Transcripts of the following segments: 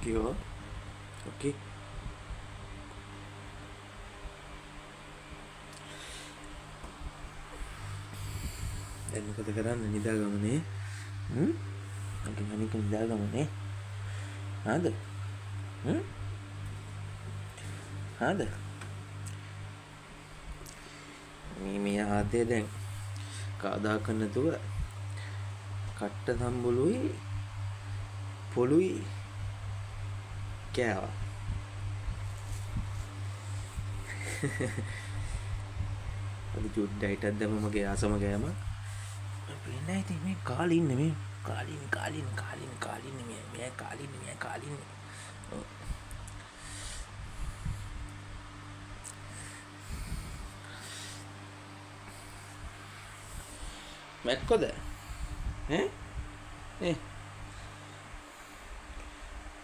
කියෝ ඕකේ දැන් මොකද කරන්නේ නිදාගමනේ අගේ අනික නිදාගමනේ හාද හාද මේ ආතේ දැන් කාදා කරන්න නැතුව කට්ට සම්බුලුයි පොළුයි කෑවා අද චුට්ටයිටක් දැම්ම මගේ ආසම ගෑම පේන්නේ ඉතින් මේ කාලේ ඉන්නේ මේ කාලින් මේ කාලින් මැක්කොද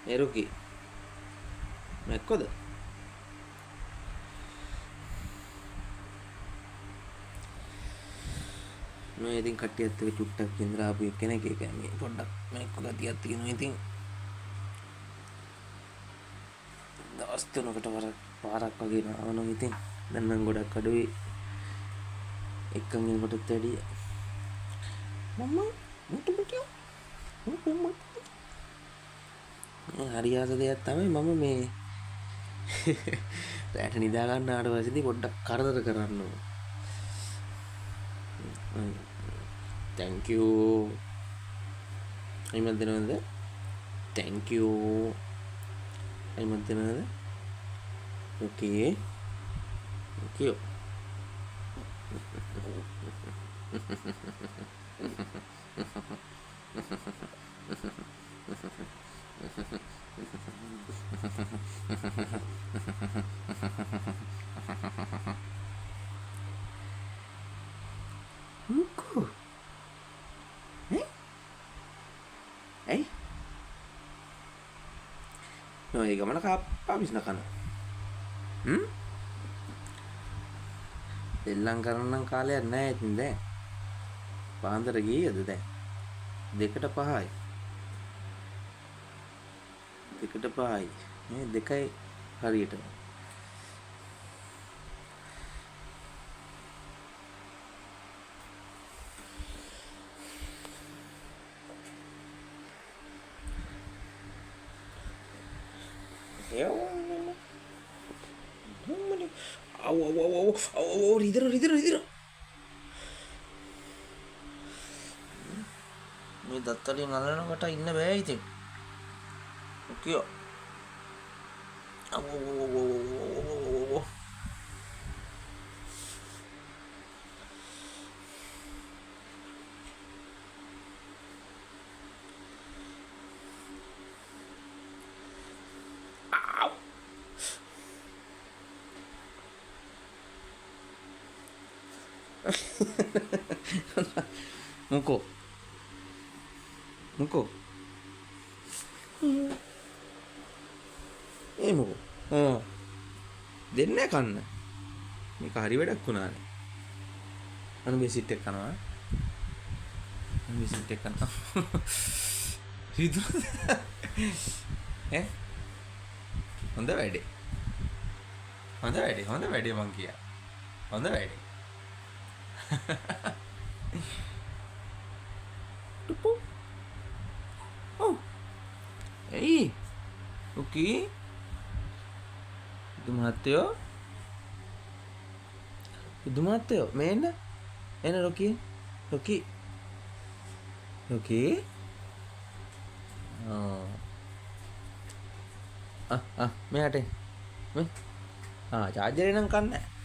එරුකි මැක්කොද මේ ඉතින් කට්ටියත් එක්ක චුට්ටක් ඉඳලා ආපු කෙනෙක් එක මේ පොඩ්ඩක් මැක්ක ගතියක් තියෙනවා ඉතින් දවස් තුනකට පාරක් වගේ නාවනම් ඉතින් දැන් නම් ගොඩක් අඩුයි එක්කන් ඉන්නකොටත් වැඩිය මම්මා මුටු මුටියෝ හරි ආස දෙයක් තමයි මම මේ රැට නිදා ගන්න පස්සේදී පොඩ්ඩක් කරදර කරන්න ඕන. thank you අයිමත් දෙනවද thank you අයිමත් දෙනවද okay okay Muku. Eh? No, gimana habis nak kana? දෙල්ලම් කරන්න කාලයක් නැහැ ඉතින් දැන්. පාන්දර ගියද දැන්? 2ට 5යි. 2ට 5යි. මේ 2යි හරියටම. රිදර මේ දත්තලින් අල්ලනකොට ඉන්න බෑ ඉතින් ඔකියෝ Muko Muko Muko දෙන්නේ කන්න මේක හරි වැඩක් වුණානේ අනු බෙසිට් එක කනවා අනු බෙසිට් එක කනවා රිදු හොඳ වැඩේ මං කියා හොඳ වැඩේ Tupu. Oh. Hey. Okay. Itu Mateo. Mena. Ena Rocky. Oh. මෙහාට මේ charger එක නම් කන්නේ